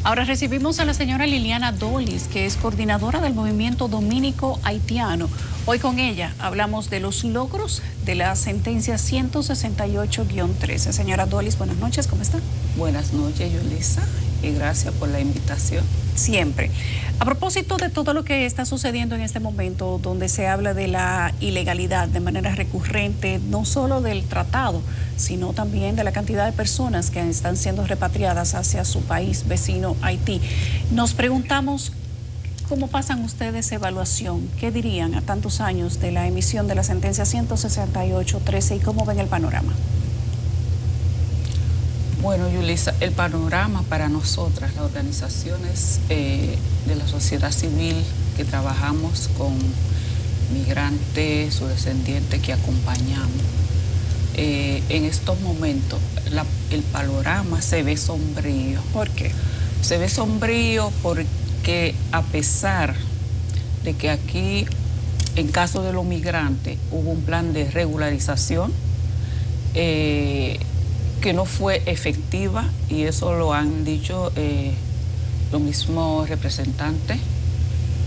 Ahora recibimos a la señora Liliana Dolis, que es coordinadora del movimiento dominico haitiano. Hoy con ella hablamos de los logros de la sentencia 168-13. Señora Dolis, buenas noches, ¿cómo está? Buenas noches, Yulisa, y gracias por la invitación. Siempre. A propósito de todo lo que está sucediendo en este momento, donde se habla de la ilegalidad de manera recurrente, no solo del tratado, sino también de la cantidad de personas que están siendo repatriadas hacia su país vecino, Haití, nos preguntamos cómo pasan ustedes evaluación, qué dirían a tantos años de la emisión de la sentencia 168-13 y cómo ven el panorama. Bueno, Yulisa, el panorama para nosotras, las organizaciones de la sociedad civil que trabajamos con migrantes o descendientes que acompañamos, en estos momentos el panorama se ve sombrío. ¿Por qué? Se ve sombrío porque a pesar de que aquí, en caso de los migrantes, hubo un plan de regularización, que no fue efectiva, y eso lo han dicho los mismos representantes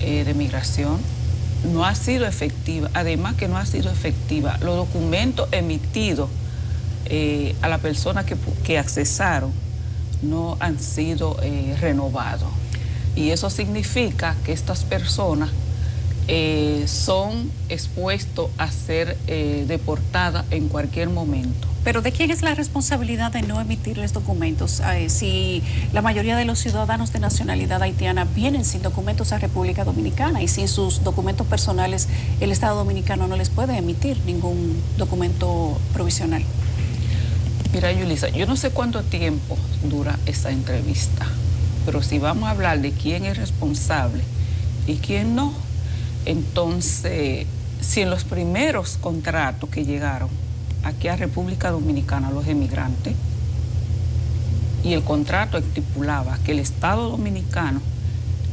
de migración, no ha sido efectiva. Además que no ha sido efectiva, los documentos emitidos a la persona que accesaron no han sido renovados. Y eso significa que estas personas son expuestos a ser deportadas en cualquier momento. Pero ¿de quién es la responsabilidad de no emitirles documentos? Si la mayoría de los ciudadanos de nacionalidad haitiana vienen sin documentos a República Dominicana y sin sus documentos personales, el Estado Dominicano no les puede emitir ningún documento provisional. Mira, Yulisa, yo no sé cuánto tiempo dura esa entrevista, pero si vamos a hablar de quién es responsable y quién no, entonces, si en los primeros contratos que llegaron aquí a República Dominicana los emigrantes, y el contrato estipulaba que el Estado Dominicano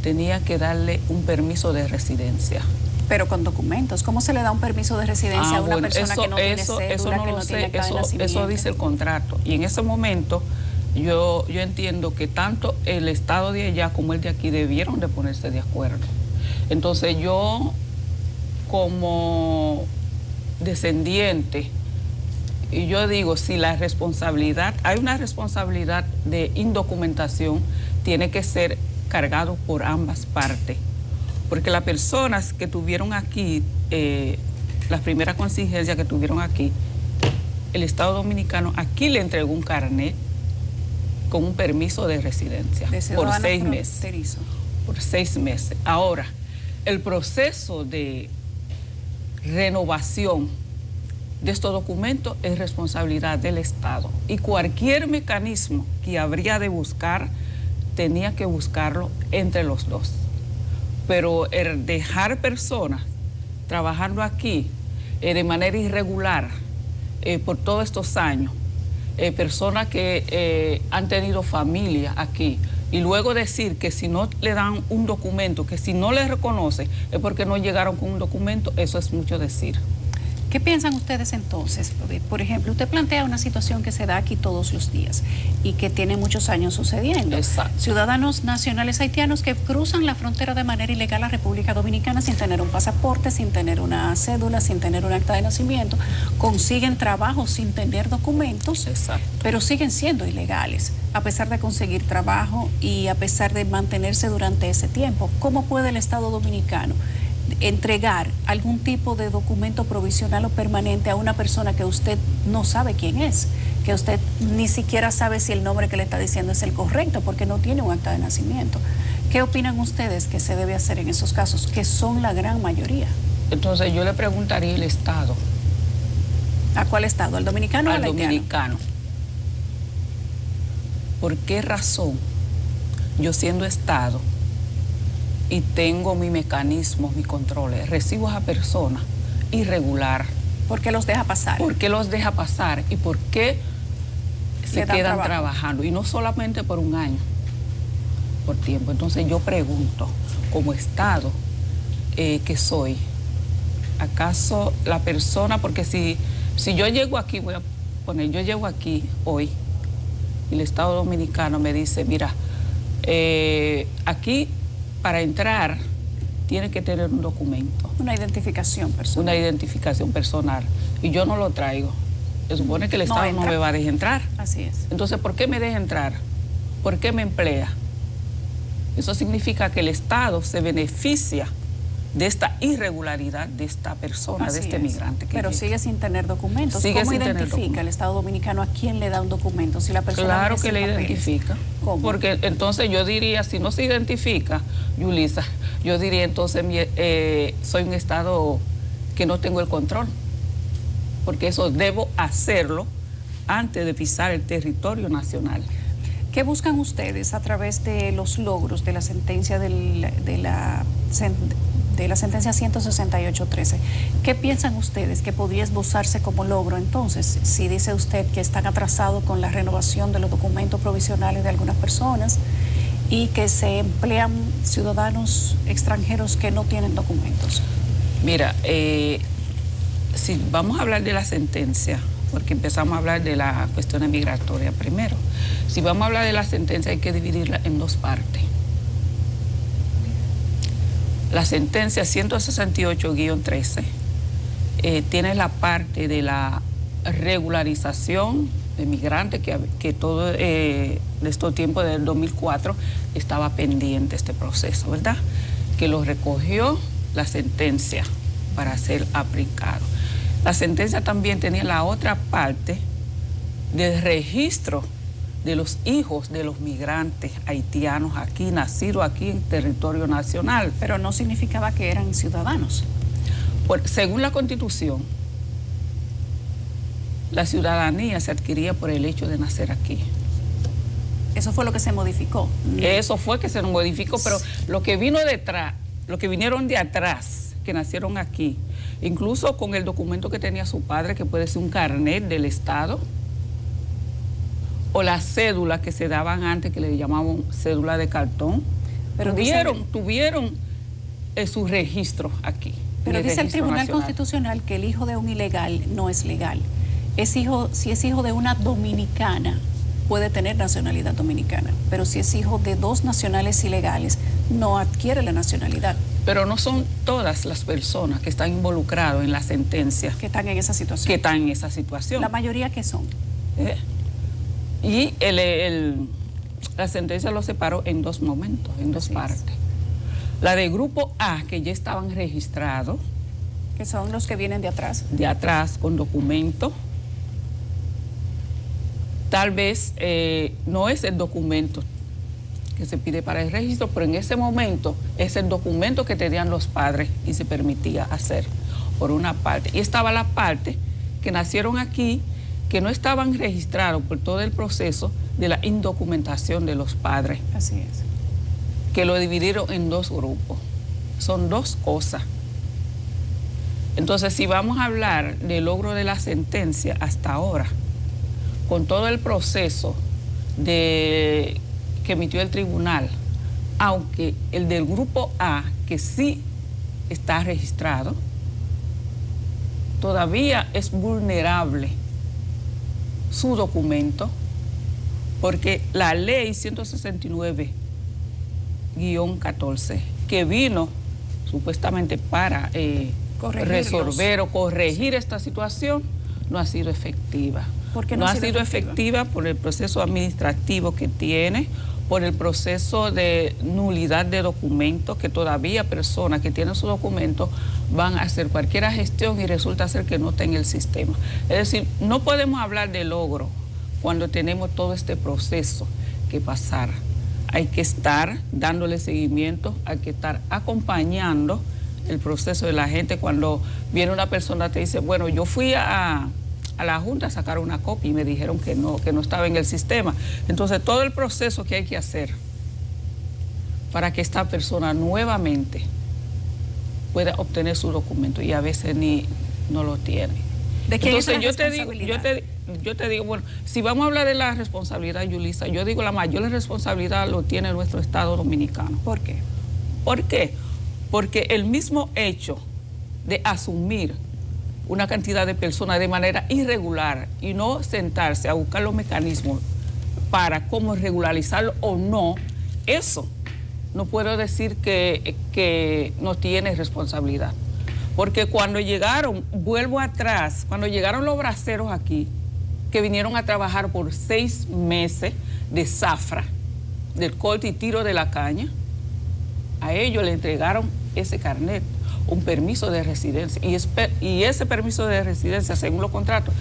tenía que darle un permiso de residencia. Pero con documentos, ¿cómo se le da un permiso de residencia a una persona que no tiene cédula, que no tiene acta de nacimiento? Eso dice el contrato, y en ese momento yo entiendo que tanto el Estado de allá como el de aquí debieron de ponerse de acuerdo. Entonces yo, como descendiente, y yo digo, si la responsabilidad, hay una responsabilidad de indocumentación, tiene que ser cargado por ambas partes. Porque las personas que tuvieron aquí, las primeras contingencias que tuvieron aquí, el Estado Dominicano aquí le entregó un carnet con un permiso de residencia por 6 meses. Por 6 meses. Ahora, el proceso de renovación de estos documentos es responsabilidad del Estado, y cualquier mecanismo que habría de buscar, tenía que buscarlo entre los dos. Pero el dejar personas trabajando aquí de manera irregular por todos estos años, personas que han tenido familia aquí, y luego decir que si no le dan un documento, que si no le reconoce, es porque no llegaron con un documento, eso es mucho decir. ¿Qué piensan ustedes entonces? Por ejemplo, usted plantea una situación que se da aquí todos los días y que tiene muchos años sucediendo. Exacto. Ciudadanos nacionales haitianos que cruzan la frontera de manera ilegal a República Dominicana sin tener un pasaporte, sin tener una cédula, sin tener un acta de nacimiento, consiguen trabajo sin tener documentos. Exacto. Pero siguen siendo ilegales, a pesar de conseguir trabajo y a pesar de mantenerse durante ese tiempo. ¿Cómo puede el Estado Dominicano entregar algún tipo de documento provisional o permanente a una persona que usted no sabe quién es, que usted ni siquiera sabe si el nombre que le está diciendo es el correcto porque no tiene un acta de nacimiento? ¿Qué opinan ustedes que se debe hacer en esos casos, que son la gran mayoría? Entonces yo le preguntaría al Estado. ¿A cuál Estado? ¿Al dominicano o al haitiano? Al dominicano. ¿Por qué razón yo, siendo Estado, y tengo mi mecanismo, mi controles, recibo a esa persona irregular? ¿Por qué los deja pasar? ¿Por qué los deja pasar? ¿Y por qué se quedan trabajando? Y no solamente por un año, por tiempo. Entonces yo pregunto, como Estado que soy, ¿acaso la persona, porque si yo llego aquí, voy a poner, yo llego aquí hoy, y el Estado Dominicano me dice, mira, Aquí, para entrar, tiene que tener un documento. Una identificación personal. Una identificación personal. Y yo no lo traigo. Se supone que el Estado no me va a dejar entrar. Así es. Entonces, ¿por qué me deja entrar? ¿Por qué me emplea? Eso significa que el Estado se beneficia de esta irregularidad de esta persona, de este migrante. Pero sigue sin tener documentos. ¿Cómo identifica el Estado Dominicano a quién le da un documento? Si la persona claro que le identifica. ¿Cómo? Porque entonces yo diría, si no se identifica, Yulisa, yo diría entonces soy un Estado que no tengo el control. Porque eso debo hacerlo antes de pisar el territorio nacional. ¿Qué buscan ustedes a través de los logros de la sentencia de la sentencia 168.13? ¿Qué piensan ustedes que podría esbozarse como logro entonces? Si dice usted que están atrasados con la renovación de los documentos provisionales de algunas personas y que se emplean ciudadanos extranjeros que no tienen documentos. Mira, si vamos a hablar de la sentencia, porque empezamos a hablar de la cuestión migratoria primero. Si vamos a hablar de la sentencia hay que dividirla en dos partes. La sentencia 168-13 tiene la parte de la regularización de migrantes que todo de estos tiempos del 2004 estaba pendiente este proceso, ¿verdad? Que lo recogió la sentencia para ser aplicado. La sentencia también tenía la otra parte del registro de los hijos de los migrantes haitianos aquí, nacidos aquí en territorio nacional. Pero no significaba que eran ciudadanos. Según la Constitución, la ciudadanía se adquiría por el hecho de nacer aquí. Eso fue lo que se modificó. Eso fue que se modificó, pero lo que vino detrás, lo que vinieron de atrás, que nacieron aquí, incluso con el documento que tenía su padre, que puede ser un carnet del Estado, o las cédulas que se daban antes, que le llamaban cédula de cartón, pero tuvieron su registro aquí. Pero dice el Tribunal Constitucional que el hijo de un ilegal no es legal. Si es hijo de una dominicana, puede tener nacionalidad dominicana, pero si es hijo de dos nacionales ilegales, no adquiere la nacionalidad. Pero no son todas las personas que están involucradas en la sentencia. Que están en esa situación. La mayoría que son. Y la sentencia lo separó en dos momentos, en dos partes. La de grupo A, que ya estaban registrados. Que son los que vienen de atrás. De atrás, con documento. Tal vez no es el documento que se pide para el registro, pero en ese momento es el documento que tenían los padres y se permitía hacer, por una parte. Y estaba la parte que nacieron aquí, que no estaban registrados por todo el proceso de la indocumentación de los padres. Así es. Que lo dividieron en dos grupos. Son dos cosas. Entonces, si vamos a hablar del logro de la sentencia hasta ahora, con todo el proceso que emitió el tribunal, aunque el del grupo A, que sí está registrado, todavía es vulnerable su documento, porque la ley 169-14, que vino supuestamente para resolver o corregir esta situación, no ha sido efectiva. ¿Por qué no ha sido efectiva? Por el proceso administrativo que tiene, por el proceso de nulidad de documentos, que todavía personas que tienen su documento van a hacer cualquier gestión y resulta ser que no está en el sistema. Es decir, no podemos hablar de logro cuando tenemos todo este proceso que pasar. Hay que estar dándole seguimiento, hay que estar acompañando el proceso de la gente. Cuando viene una persona te dice, bueno, yo fui a la Junta a sacar una copia y me dijeron que no estaba en el sistema. Entonces, todo el proceso que hay que hacer para que esta persona nuevamente pueda obtener su documento, y a veces no lo tiene. ¿De quién es la responsabilidad? Yo te digo, bueno, si vamos a hablar de la responsabilidad, Yulisa, yo digo la mayor responsabilidad lo tiene nuestro Estado dominicano. ¿Por qué? ¿Por qué? Porque el mismo hecho de asumir una cantidad de personas de manera irregular y no sentarse a buscar los mecanismos para cómo regularizarlo o no, eso no puedo decir que no tiene responsabilidad. Porque cuando llegaron, vuelvo atrás, cuando llegaron los braceros aquí, que vinieron a trabajar por 6 meses de zafra, del corte y tiro de la caña, a ellos le entregaron ese carnet, un permiso de residencia. Y ese permiso de residencia, según los contratos,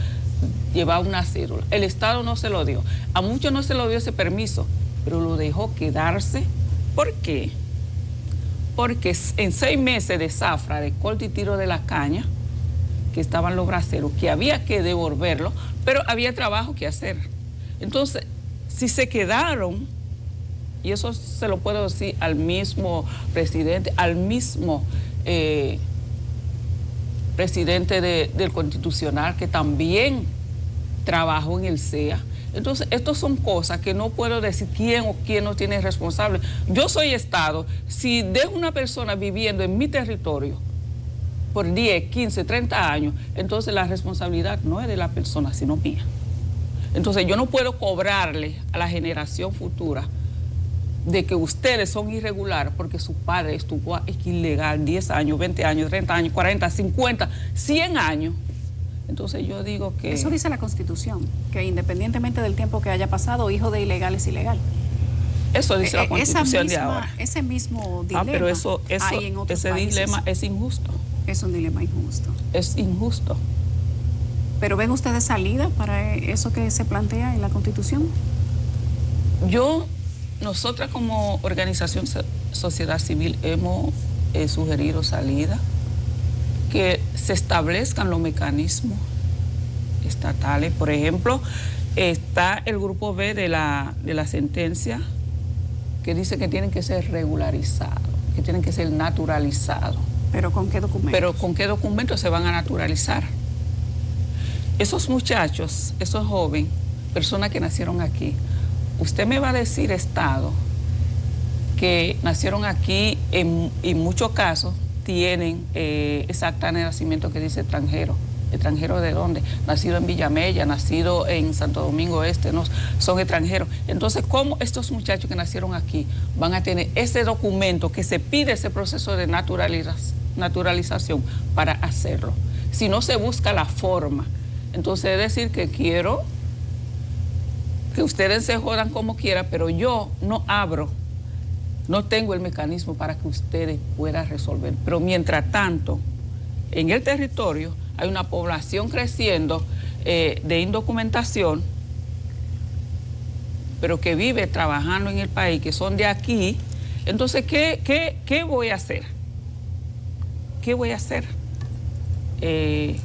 llevaba una cédula. El Estado no se lo dio. A muchos no se lo dio ese permiso, pero lo dejó quedarse. ¿Por qué? Porque en 6 meses de zafra, de corte y tiro de la caña, que estaban los braceros, que había que devolverlo, pero había trabajo que hacer. Entonces, si se quedaron, y eso se lo puedo decir al mismo presidente, al mismo presidente del Constitucional, que también trabajó en el CEA. Entonces, estas son cosas que no puedo decir quién o quién no tiene responsable. Yo soy Estado. Si dejo una persona viviendo en mi territorio por 10, 15, 30 años, entonces la responsabilidad no es de la persona, sino mía. Entonces, yo no puedo cobrarle a la generación futura de que ustedes son irregulares porque su padre estuvo ilegal 10 años, 20 años, 30 años, 40, 50, 100 años. Entonces yo digo que... Eso dice la Constitución, que independientemente del tiempo que haya pasado, hijo de ilegal es ilegal. Eso dice la Constitución de ahora. Ese mismo dilema pero hay en otros ese países. Dilema es injusto. Es un dilema injusto. Es injusto. ¿Pero ven ustedes salida para eso que se plantea en la Constitución? Nosotras como organización sociedad civil hemos sugerido salida, que se establezcan los mecanismos estatales. Por ejemplo, está el grupo B de la sentencia que dice que tienen que ser regularizados, que tienen que ser naturalizados. ¿Pero con qué documentos? Pero ¿con qué documentos se van a naturalizar? Esos muchachos, esos jóvenes, personas que nacieron aquí, usted me va a decir, Estado, que nacieron aquí, en muchos casos tienen esa acta de nacimiento que dice extranjero. ¿Extranjero de dónde? Nacido en Villamella, nacido en Santo Domingo Este, no, son extranjeros. Entonces, ¿cómo estos muchachos que nacieron aquí van a tener ese documento que se pide, ese proceso de naturalización para hacerlo? Si no se busca la forma. Entonces, es decir, que quiero que ustedes se jodan como quieran, pero yo no tengo el mecanismo para que ustedes puedan resolver. Pero mientras tanto, en el territorio hay una población creciendo de indocumentación, pero que vive trabajando en el país, que son de aquí. Entonces, ¿qué voy a hacer? ¿Qué voy a hacer?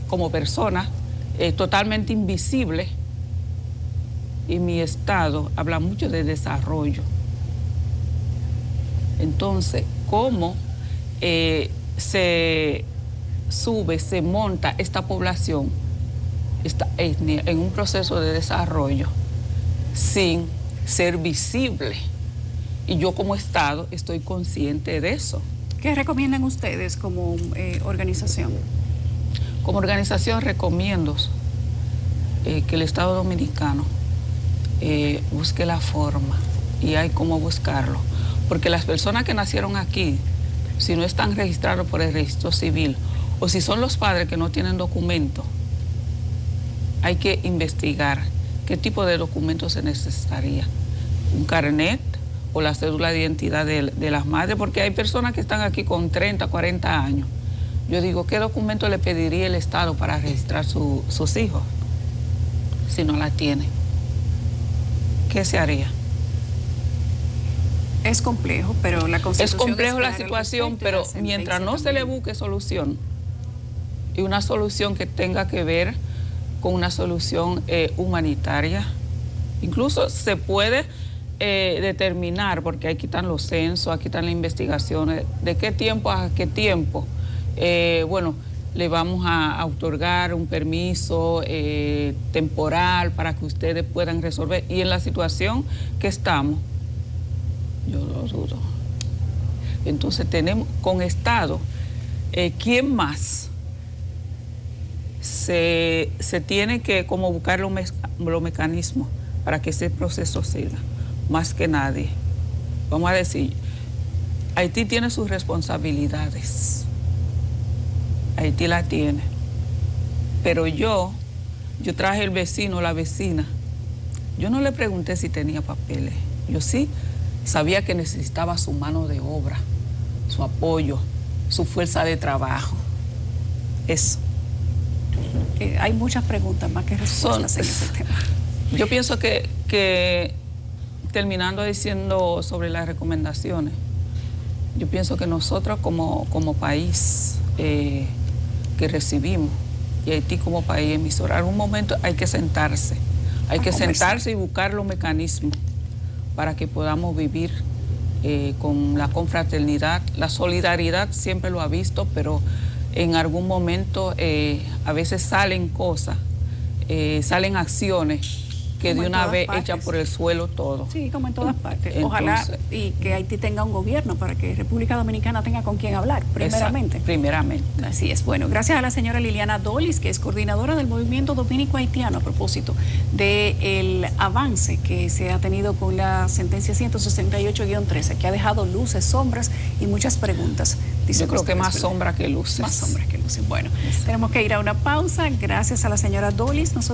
Como persona totalmente invisible, y mi Estado habla mucho de desarrollo. Entonces, ¿cómo se sube, se monta esta población, esta etnia, en un proceso de desarrollo sin ser visible? Y yo como Estado estoy consciente de eso. ¿Qué recomiendan ustedes como organización? Como organización recomiendo que el Estado Dominicano busque la forma, y hay cómo buscarlo. Porque las personas que nacieron aquí, si no están registrados por el registro civil, o si son los padres que no tienen documento, hay que investigar qué tipo de documento se necesitaría. Un carnet o la cédula de identidad de las madres, porque hay personas que están aquí con 30, 40 años. Yo digo, ¿qué documento le pediría el Estado para registrar sus hijos si no la tiene? ¿Qué se haría? Es complejo, pero la Constitución... Es complejo la situación, pero mientras no se le busque solución, y una solución que tenga que ver con una solución humanitaria, incluso se puede determinar, porque aquí están los censos, aquí están las investigaciones, de qué tiempo a qué tiempo, bueno, le vamos a otorgar un permiso temporal para que ustedes puedan resolver. Y en la situación que estamos, yo lo dudo. Entonces tenemos con Estado, ¿quién más se tiene que como buscar los mecanismos para que ese proceso siga? Más que nadie. vamos a decir, Haití tiene sus responsabilidades. Haití la tiene. Pero yo traje el vecino, la vecina. Yo no le pregunté si tenía papeles. Yo sí sabía que necesitaba su mano de obra, su apoyo, su fuerza de trabajo. Eso. Hay muchas preguntas más que respuestas en ese tema. Yo pienso que terminando diciendo sobre las recomendaciones, yo pienso que nosotros como país que recibimos, y Haití como país emisor, en algún momento hay que sentarse. Hay que sentarse y buscar los mecanismos para que podamos vivir con la confraternidad. La solidaridad siempre lo ha visto, pero en algún momento a veces salen cosas, salen acciones que de una vez echan por el suelo todo. Sí, como en todas partes. Ojalá y que Haití tenga un gobierno para que República Dominicana tenga con quién hablar, primeramente. Primeramente. Así es. Bueno, gracias a la señora Liliana Dolis, que es coordinadora del Movimiento Dominico Haitiano, a propósito del avance que se ha tenido con la sentencia 168-13, que ha dejado luces, sombras y muchas preguntas. Yo creo que más sombras que luces. Más sombras que luces. Bueno, tenemos que ir a una pausa. Gracias a la señora Dolis. Nosotros